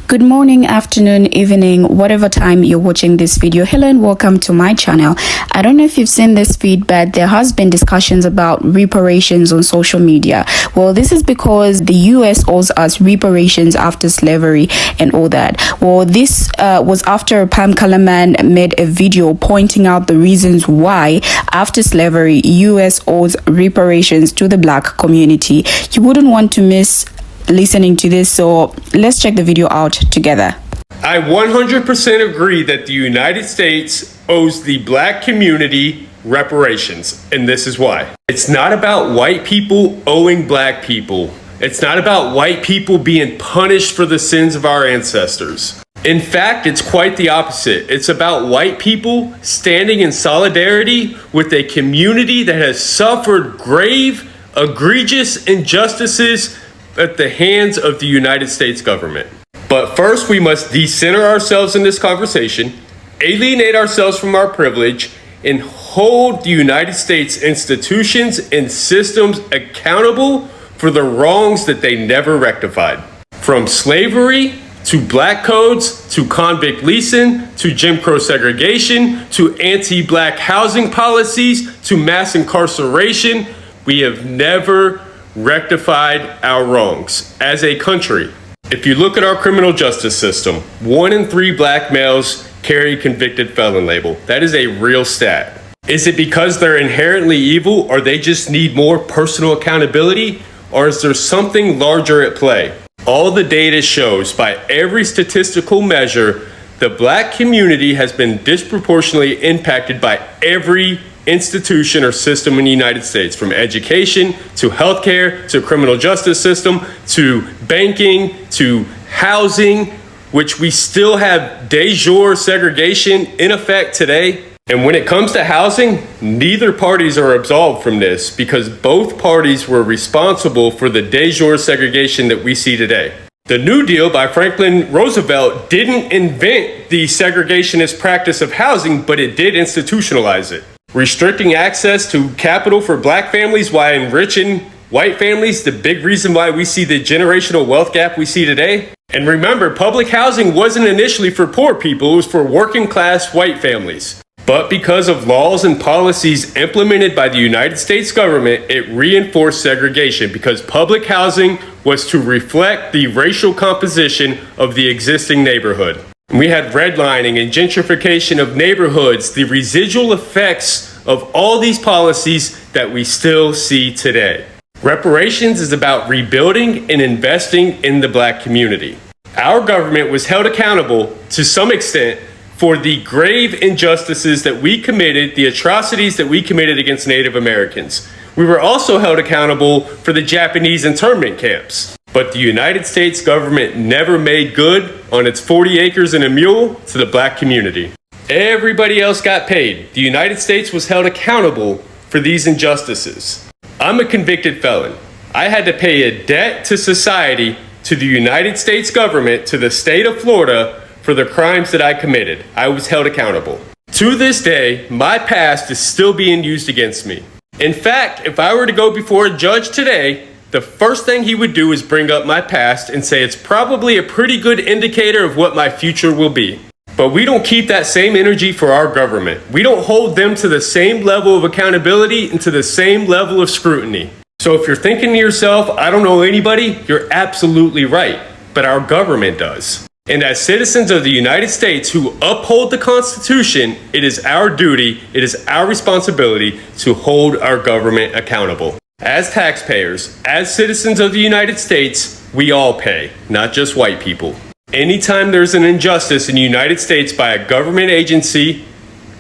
Good morning, afternoon, evening, whatever time you're watching this video. Hello and welcome to my channel. I don't know if you've seen this feed, but there has been discussions about reparations on social media. Well, this is because the US owes us reparations after slavery and all that. Well, this was after Pam Kalaman made a video pointing out the reasons why after slavery, US owes reparations to the black community. You wouldn't want to miss listening to this, so let's check the video out together. I 100% agree that the United States owes the black community reparations, and this is why. It's not about white people owing black people. It's not about white people being punished for the sins of our ancestors. In fact, it's quite the opposite. It's about white people standing in solidarity with a community that has suffered grave, egregious injustices at the hands of the United States government. But first, we must decenter ourselves in this conversation, alienate ourselves from our privilege, and hold the United States institutions and systems accountable for the wrongs that they never rectified. From slavery to black codes, to convict leasing, to Jim Crow segregation, to anti-black housing policies, to mass incarceration, we have never rectified our wrongs as a country. If you look at our criminal justice system, 1 in 3 black males carry convicted felon label. That is a real stat. Is it because they're inherently evil, or they just need more personal accountability, or is there something larger at play? All the data shows by every statistical measure the black community has been disproportionately impacted by every institution or system in the United States, from education to healthcare to criminal justice system to banking to housing, which we still have de jure segregation in effect today. And when it comes to housing, neither parties are absolved from this because both parties were responsible for the de jure segregation that we see today. The New Deal by Franklin Roosevelt didn't invent the segregationist practice of housing, but it did institutionalize it. Restricting access to capital for black families while enriching white families, the big reason why we see the generational wealth gap we see today. And remember, public housing wasn't initially for poor people, it was for working class white families. But because of laws and policies implemented by the United States government, it reinforced segregation because public housing was to reflect the racial composition of the existing neighborhood. We had redlining and gentrification of neighborhoods, the residual effects of all these policies that we still see today. Reparations is about rebuilding and investing in the black community. Our government was held accountable to some extent for the grave injustices that we committed, the atrocities that we committed against Native Americans. We were also held accountable for the Japanese internment camps. But the United States government never made good on its 40 acres and a mule to the black community. Everybody else got paid. The United States was held accountable for these injustices. I'm a convicted felon. I had to pay a debt to society, to the United States government, to the state of Florida for the crimes that I committed. I was held accountable. To this day, my past is still being used against me. In fact, if I were to go before a judge today, the first thing he would do is bring up my past and say it's probably a pretty good indicator of what my future will be. But we don't keep that same energy for our government. We don't hold them to the same level of accountability and to the same level of scrutiny. So if you're thinking to yourself, I don't know anybody, you're absolutely right. But our government does. And as citizens of the United States who uphold the Constitution, it is our duty, it is our responsibility to hold our government accountable. As taxpayers, as citizens of the United States, we all pay, not just white people. Anytime there's an injustice in the United States by a government agency,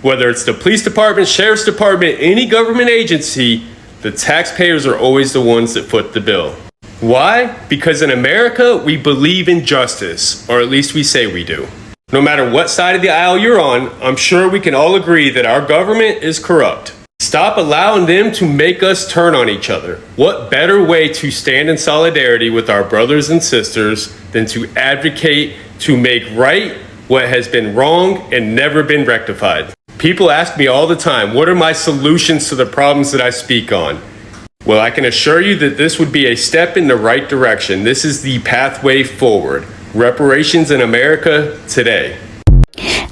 whether it's the police department, sheriff's department, any government agency, the taxpayers are always the ones that foot the bill. Why? Because in America, we believe in justice, or at least we say we do. No matter what side of the aisle you're on, I'm sure we can all agree that our government is corrupt. Stop allowing them to make us turn on each other. What better way to stand in solidarity with our brothers and sisters than to advocate to make right what has been wrong and never been rectified? People ask me all the time, what are my solutions to the problems that I speak on? Well, I can assure you that this would be a step in the right direction. This is the pathway forward. reparations in America today.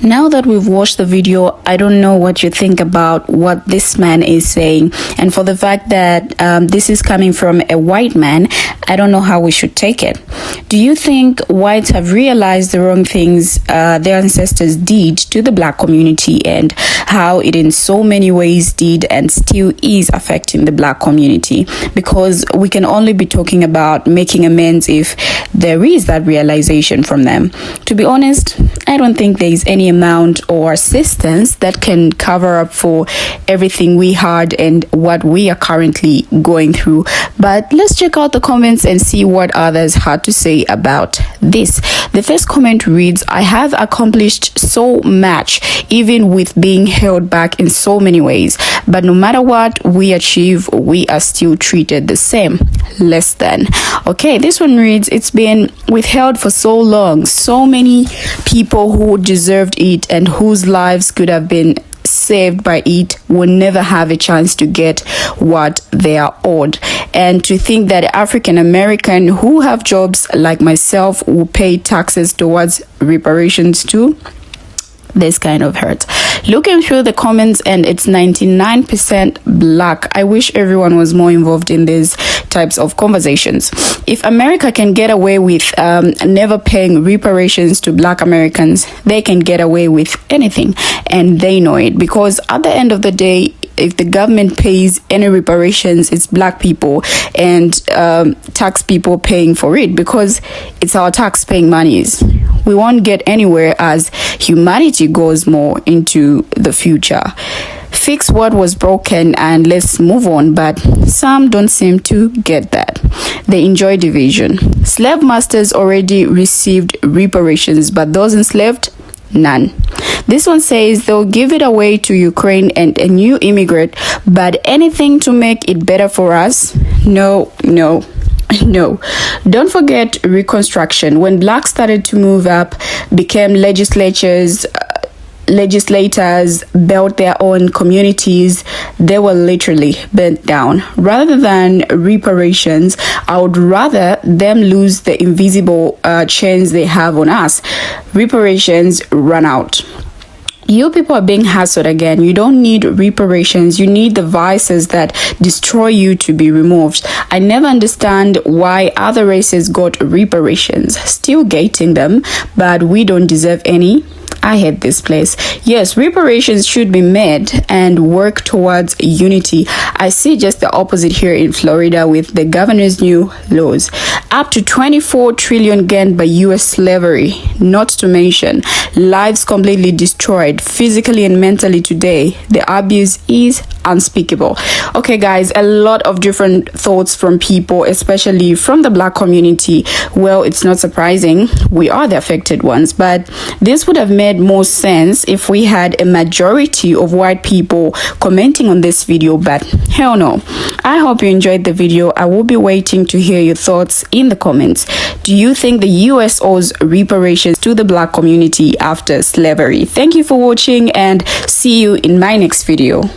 Now that we've watched the video, I don't know what you think about what this man is saying. And for the fact that this is coming from a white man, I don't know how we should take it. Do you think whites have realized the wrong things their ancestors did to the black community, and how it in so many ways did and still is affecting the black community? Because we can only be talking about making amends if there is that realization from them. To be honest, I don't think there is any amount or assistance that can cover up for everything we had and what we are currently going through. But let's check out the comments and see what others had to say about this. The first comment reads, "I have accomplished so much, even with being held back in so many ways. But no matter what we achieve, we are still treated the same, less than." Okay, this one reads, "It's been withheld for so long. So many people who deserved it and whose lives could have been saved by it will never have a chance to get what they are owed. And to think that African American who have jobs like myself will pay taxes towards reparations too, this kind of hurts." Looking through the comments, and it's 99% black. I wish everyone was more involved in these types of conversations. If America can get away with never paying reparations to black Americans, they can get away with anything, and they know it. Because at the end of the day, if the government pays any reparations, it's black people and tax people paying for it, because it's our tax paying monies. We won't get anywhere as humanity goes more into the future. Fix what was broken and let's move on, but some don't seem to get that. They enjoy division. Slave masters already received reparations, but those enslaved, none. This one says they'll give it away to Ukraine and a new immigrant, but anything to make it better for us? No. No. Don't forget Reconstruction. When blacks started to move up, became legislators, built their own communities, they were literally burnt down. Rather than reparations, I would rather them lose the invisible chains they have on us. Reparations run out. You people are being hassled again. You don't need reparations. You need the vices that destroy you to be removed. I never understand why other races got reparations, still gating them, but we don't deserve any. I hate this place. Yes, reparations should be made and work towards unity. I see just the opposite here in Florida with the governor's new laws. Up to 24 trillion gained by US slavery, not to mention lives completely destroyed physically and mentally today. The abuse is unspeakable. Okay guys, a lot of different thoughts from people, especially from the black community. Well, it's not surprising. We are the affected ones, but this would have made more sense if we had a majority of white people commenting on this video, but hell no. I hope you enjoyed the video. I will be waiting to hear your thoughts in the comments. Do you think the US owes reparations to the black community after slavery? Thank you for watching and see you in my next video.